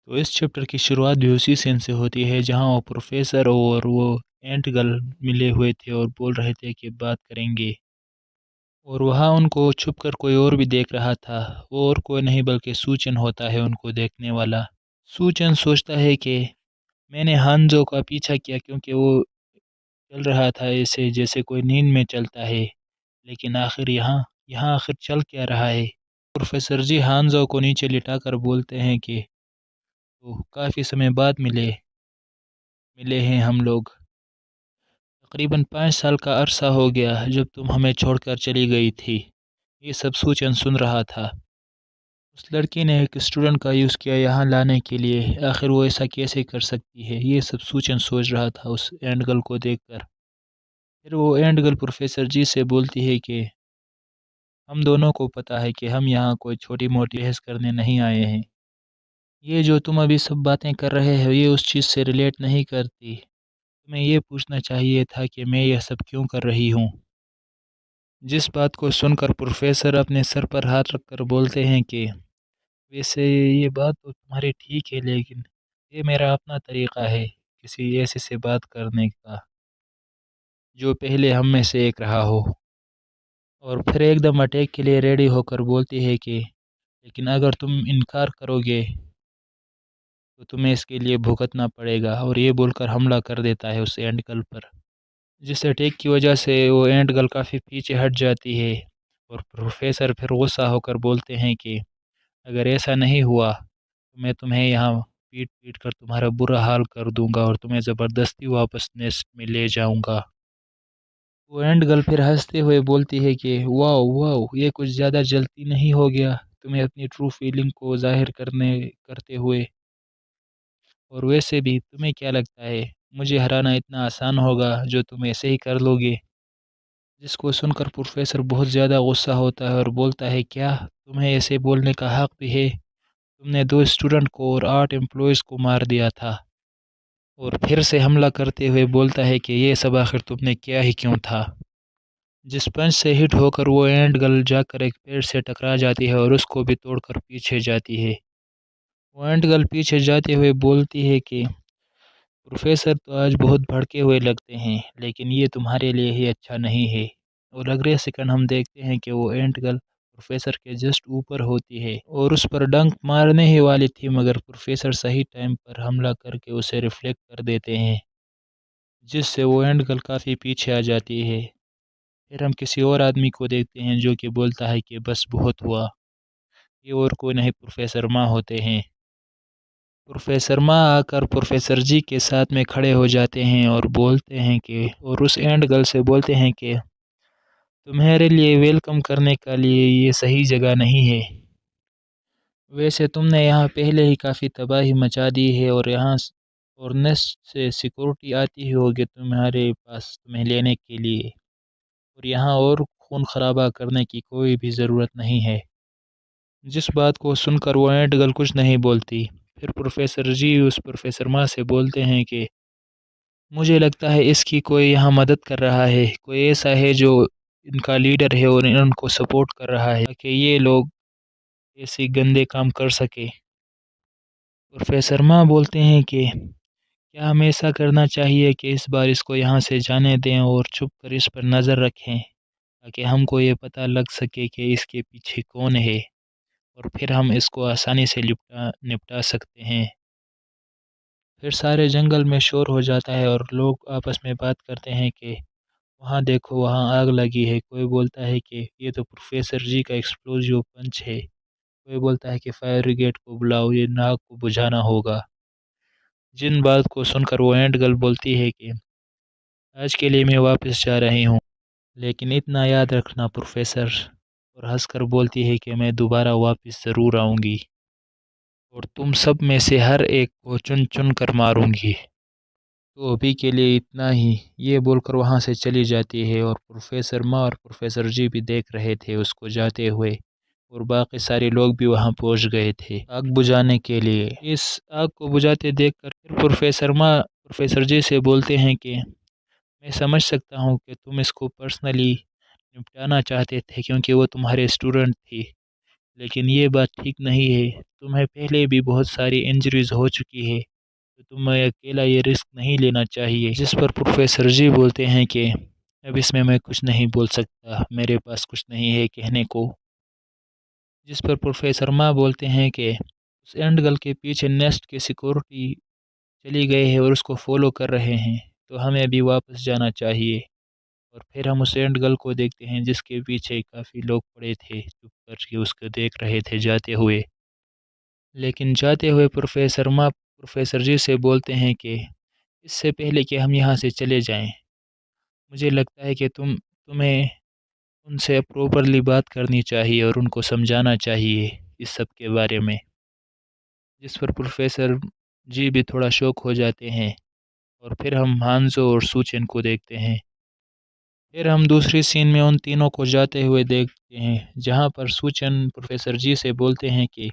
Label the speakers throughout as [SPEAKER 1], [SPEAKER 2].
[SPEAKER 1] تو اس چیپٹر کی شروعات بھی اسی سین سے ہوتی ہے جہاں وہ پروفیسر اور وہ اینٹ گرل ملے ہوئے تھے اور بول رہے تھے کہ بات کریں گے، اور وہاں ان کو چھپ کر کوئی اور بھی دیکھ رہا تھا۔ وہ اور کوئی نہیں بلکہ سوچن ہوتا ہے ان کو دیکھنے والا۔ سوچن سوچتا ہے کہ میں نے ہانزو کا پیچھا کیا کیونکہ وہ چل رہا تھا ایسے جیسے کوئی نیند میں چلتا ہے، لیکن آخر یہاں آخر چل کیا رہا ہے۔ پروفیسر جی ہانزو کو نیچے لٹا کر بولتے ہیں کہ تو کافی سمے بعد ملے ہیں ہم لوگ۔ تقریباً 5 سال کا عرصہ ہو گیا جب تم ہمیں چھوڑ کر چلی گئی تھی۔ یہ سب سوچن سن رہا تھا۔ اس لڑکی نے ایک اسٹوڈنٹ کا یوز کیا یہاں لانے کے لیے، آخر وہ ایسا کیسے کر سکتی ہے؟ یہ سب سوچن سوچ رہا تھا اس اینٹ گرل کو دیکھ کر۔ پھر وہ اینٹ گرل پروفیسر جی سے بولتی ہے کہ ہم دونوں کو پتہ ہے کہ ہم یہاں کوئی چھوٹی موٹی بحث کرنے نہیں آئے ہیں۔ یہ جو تم ابھی سب باتیں کر رہے ہو یہ اس چیز سے ریلیٹ نہیں کرتی۔ تمہیں یہ پوچھنا چاہیے تھا کہ میں یہ سب کیوں کر رہی ہوں۔ جس بات کو سن کر پروفیسر اپنے سر پر ہاتھ رکھ کر بولتے ہیں کہ ویسے یہ بات تو تمہاری ٹھیک ہے، لیکن یہ میرا اپنا طریقہ ہے کسی ایسے سے بات کرنے کا جو پہلے ہم میں سے ایک رہا ہو۔ اور پھر ایک دم اٹیک کے لیے ریڈی ہو کر بولتی ہے کہ لیکن اگر تم انکار کرو گے تو تمہیں اس کے لیے بھگتنا پڑے گا، اور یہ بول کر حملہ کر دیتا ہے اس اینٹ گرل پر، جس اٹیک کی وجہ سے وہ اینٹ گرل کافی پیچھے ہٹ جاتی ہے۔ اور پروفیسر پھر غصہ ہو کر بولتے ہیں کہ اگر ایسا نہیں ہوا تو میں تمہیں یہاں پیٹ پیٹ کر تمہارا برا حال کر دوں گا اور تمہیں زبردستی واپس نیسٹ میں لے جاؤں گا۔ وہ اینٹ گرل پھر ہنستے ہوئے بولتی ہے کہ واو واو، یہ کچھ زیادہ جلدی نہیں ہو گیا تمہیں اپنی ٹرو فیلنگ کو ظاہر کرتے ہوئے؟ اور ویسے بھی تمہیں کیا لگتا ہے مجھے ہرانا اتنا آسان ہوگا جو تم ایسے ہی کر لو گے؟ جس کو سن کر پروفیسر بہت زیادہ غصہ ہوتا ہے اور بولتا ہے کیا تمہیں ایسے بولنے کا حق بھی ہے؟ تم نے 2 اسٹوڈنٹ کو اور 8 امپلائیز کو مار دیا تھا۔ اور پھر سے حملہ کرتے ہوئے بولتا ہے کہ یہ سب آخر تم نے کیا ہی کیوں تھا؟ جس پنچ سے ہٹ ہو کر وہ اینٹ گرل جا کر ایک پیڑ سے ٹکرا جاتی ہے اور اس کو بھی توڑ کر پیچھے جاتی ہے۔ وہ اینٹ گرل پیچھے جاتے ہوئے بولتی ہے کہ پروفیسر تو آج بہت بھڑکے ہوئے لگتے ہیں، لیکن یہ تمہارے لیے ہی اچھا نہیں ہے۔ اور اگلے سیکنڈ ہم دیکھتے ہیں کہ وہ اینٹ گرل پروفیسر کے جسٹ اوپر ہوتی ہے اور اس پر ڈنک مارنے ہی والی تھی، مگر پروفیسر صحیح ٹائم پر حملہ کر کے اسے ریفلیکٹ کر دیتے ہیں، جس سے وہ اینٹ گرل کافی پیچھے آ جاتی ہے۔ پھر ہم کسی اور آدمی کو دیکھتے ہیں جو کہ بولتا ہے کہ بس بہت ہوا۔ یہ اور کوئی نہیں پروفیسر ما ہوتے ہیں۔ پروفیسر ما آ کر پروفیسر جی کے ساتھ میں کھڑے ہو جاتے ہیں اور بولتے ہیں کہ اور اس اینٹ گرل سے بولتے ہیں کہ تمہارے لیے ویلکم کرنے کے لیے یہ صحیح جگہ نہیں ہے۔ ویسے تم نے یہاں پہلے ہی کافی تباہی مچا دی ہے اور یہاں اور نیسٹ سے سیکورٹی آتی ہی ہوگی تمہارے پاس تمہیں لینے کے لیے، اور یہاں اور خون خرابہ کرنے کی کوئی بھی ضرورت نہیں ہے۔ جس بات کو سن کر وہ اینٹ گرل کچھ نہیں بولتی۔ پھر پروفیسر جی اس پروفیسر ما سے بولتے ہیں کہ مجھے لگتا ہے اس کی کوئی یہاں مدد کر رہا ہے، کوئی ایسا ہے جو ان کا لیڈر ہے اور ان کو سپورٹ کر رہا ہے تاکہ یہ لوگ ایسے گندے کام کر سکے۔ پروفیسر ما بولتے ہیں کہ کیا ہمیں ایسا کرنا چاہیے کہ اس بار اس کو یہاں سے جانے دیں اور چھپ کر اس پر نظر رکھیں تاکہ ہم کو یہ پتہ لگ سکے کہ اس کے پیچھے کون ہے، اور پھر ہم اس کو آسانی سے نپٹا سکتے ہیں۔ پھر سارے جنگل میں شور ہو جاتا ہے اور لوگ آپس میں بات کرتے ہیں کہ وہاں دیکھو وہاں آگ لگی ہے۔ کوئی بولتا ہے کہ یہ تو پروفیسر جی کا ایکسپلوزیو پنچ ہے۔ کوئی بولتا ہے کہ فائر بریگیڈ کو بلاؤ، یہ آگ کو بجھانا ہوگا۔ جن بات کو سن کر وہ اینٹ گرل بولتی ہے کہ آج کے لیے میں واپس جا رہی ہوں، لیکن اتنا یاد رکھنا پروفیسر، اور ہنس کر بولتی ہے کہ میں دوبارہ واپس ضرور آؤں گی اور تم سب میں سے ہر ایک کو چن چن کر ماروں گی۔ تو ابھی کے لیے اتنا ہی، یہ بول کر وہاں سے چلی جاتی ہے، اور پروفیسر ما اور پروفیسر جی بھی دیکھ رہے تھے اس کو جاتے ہوئے، اور باقی سارے لوگ بھی وہاں پہنچ گئے تھے آگ بجھانے کے لیے۔ اس آگ کو بجھاتے دیکھ کر پھر پروفیسر ما پروفیسر جی سے بولتے ہیں کہ میں سمجھ سکتا ہوں کہ تم اس کو پرسنلی نپٹانا چاہتے تھے کیونکہ وہ تمہارے اسٹوڈنٹ تھی، لیکن یہ بات ٹھیک نہیں ہے، تمہیں پہلے بھی بہت ساری انجریز ہو چکی ہے، تو تمہیں اکیلا یہ رسک نہیں لینا چاہیے۔ جس پر پروفیسر جی بولتے ہیں کہ اب اس میں کچھ نہیں بول سکتا، میرے پاس کچھ نہیں ہے کہنے کو۔ جس پر پروفیسر ماں بولتے ہیں کہ اس اینڈ گل کے پیچھے نیسٹ کے سیکورٹی چلی گئے ہیں اور اس کو فالو کر رہے ہیں، تو ہمیں ابھی واپس جانا چاہیے۔ اور پھر ہم اس اینڈ گل کو دیکھتے ہیں جس کے پیچھے کافی لوگ پڑے تھے، چپ کر کے اس کو دیکھ رہے تھے جاتے ہوئے۔ لیکن جاتے ہوئے پروفیسر ماں پروفیسر جی سے بولتے ہیں کہ اس سے پہلے کہ ہم یہاں سے چلے جائیں، مجھے لگتا ہے کہ تمہیں ان سے پراپرلی بات کرنی چاہیے اور ان کو سمجھانا چاہیے اس سب کے بارے میں۔ جس پر پروفیسر جی بھی تھوڑا شوک ہو جاتے ہیں، اور پھر ہم ہانزو اور سوچن کو دیکھتے ہیں۔ پھر ہم دوسری سین میں ان تینوں کو جاتے ہوئے دیکھتے ہیں، جہاں پر سوچن پروفیسر جی سے بولتے ہیں کہ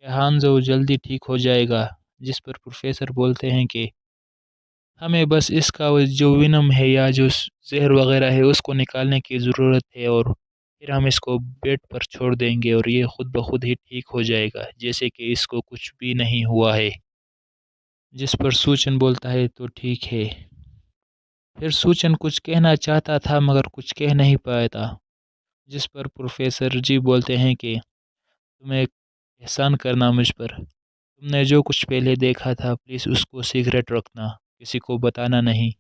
[SPEAKER 1] ہانزو جلدی ٹھیک ہو جائے گا۔ جس پر پروفیسر بولتے ہیں کہ ہمیں بس اس کا جو وینم ہے یا جو زہر وغیرہ ہے اس کو نکالنے کی ضرورت ہے، اور پھر ہم اس کو بیڈ پر چھوڑ دیں گے اور یہ خود بخود ہی ٹھیک ہو جائے گا، جیسے کہ اس کو کچھ بھی نہیں ہوا ہے۔ جس پر سوچن بولتا ہے تو ٹھیک ہے۔ پھر سوچن کچھ کہنا چاہتا تھا مگر کچھ کہہ نہیں پایا تھا۔ جس پر پروفیسر جی بولتے ہیں کہ تمہیں احسان کرنا مجھ پر، تم نے جو کچھ پہلے دیکھا تھا پلیز اس کو سیکرٹ رکھنا، کسی کو بتانا نہیں۔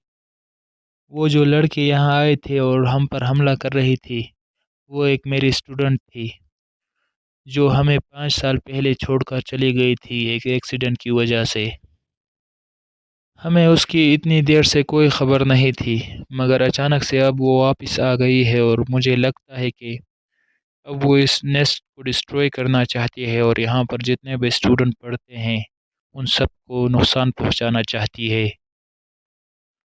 [SPEAKER 1] وہ جو لڑکے یہاں آئے تھے اور ہم پر حملہ کر رہی تھی، وہ ایک میری اسٹوڈنٹ تھی جو ہمیں 5 سال پہلے چھوڑ کر چلی گئی تھی ایک ایکسیڈنٹ کی وجہ سے۔ ہمیں اس کی اتنی دیر سے کوئی خبر نہیں تھی، مگر اچانک سے اب وہ واپس آ گئی ہے اور مجھے لگتا ہے کہ اب وہ اس نیسٹ کو ڈسٹروائے کرنا چاہتی ہے اور یہاں پر جتنے بھی اسٹوڈنٹ پڑھتے ہیں ان سب کو نقصان پہنچانا چاہتی ہے۔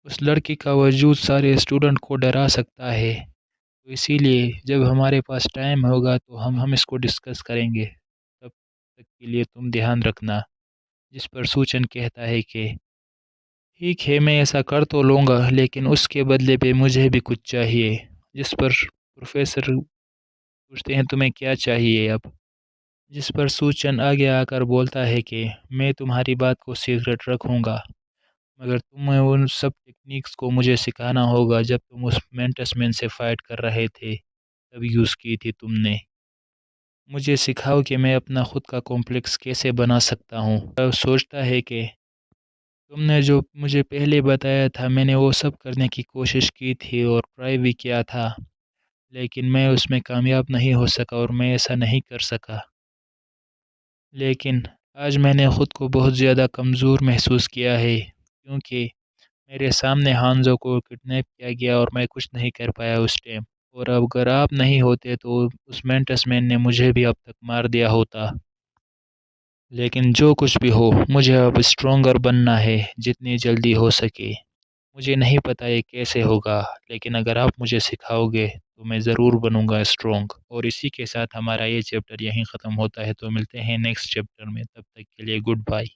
[SPEAKER 1] اس لڑکی کا وجود سارے اسٹوڈنٹ کو ڈرا سکتا ہے، تو اسی لیے جب ہمارے پاس ٹائم ہوگا تو ہم اس کو ڈسکس کریں گے، تب تک کے لیے تم دھیان رکھنا۔ جس پر سوچن کہتا ہے کہ ٹھیک ہے میں ایسا کر تو لوں گا، لیکن اس کے بدلے پہ مجھے بھی کچھ چاہیے۔ جس پر پروفیسر پوچھتے ہیں تمہیں کیا چاہیے اب؟ جس پر سوچن آگے آ کر بولتا ہے کہ میں تمہاری بات کو سیکرٹ رکھوں گا، مگر تمہیں ان سب ٹیکنیکس کو مجھے سکھانا ہوگا جب تم اس مینٹس مین سے فائٹ کر رہے تھے تب یوز کی تھی تم نے۔ مجھے سکھاؤ کہ میں اپنا خود کا کمپلیکس کیسے بنا سکتا ہوں۔ وہ سوچتا ہے کہ تم نے جو مجھے پہلے بتایا تھا میں نے وہ سب کرنے کی کوشش کی تھی اور ٹرائی بھی کیا تھا، لیکن میں اس میں کامیاب نہیں ہو سکا اور میں ایسا نہیں کر سکا۔ لیکن آج میں نے خود کو بہت زیادہ کمزور محسوس کیا ہے، کیونکہ میرے سامنے ہانزو کو کڈنیپ کیا گیا اور میں کچھ نہیں کر پایا اس ٹائم، اور اب اگر آپ نہیں ہوتے تو اس مینٹس مین نے مجھے بھی اب تک مار دیا ہوتا۔ لیکن جو کچھ بھی ہو مجھے اب اسٹرونگر بننا ہے جتنی جلدی ہو سکے۔ مجھے نہیں پتہ یہ کیسے ہوگا، لیکن اگر آپ مجھے سکھاؤ گے تو میں ضرور بنوں گا اسٹرونگ۔ اور اسی کے ساتھ ہمارا یہ چیپٹر یہیں ختم ہوتا ہے، تو ملتے ہیں نیکسٹ چیپٹر میں، تب تک کے لیے گڈ بائی۔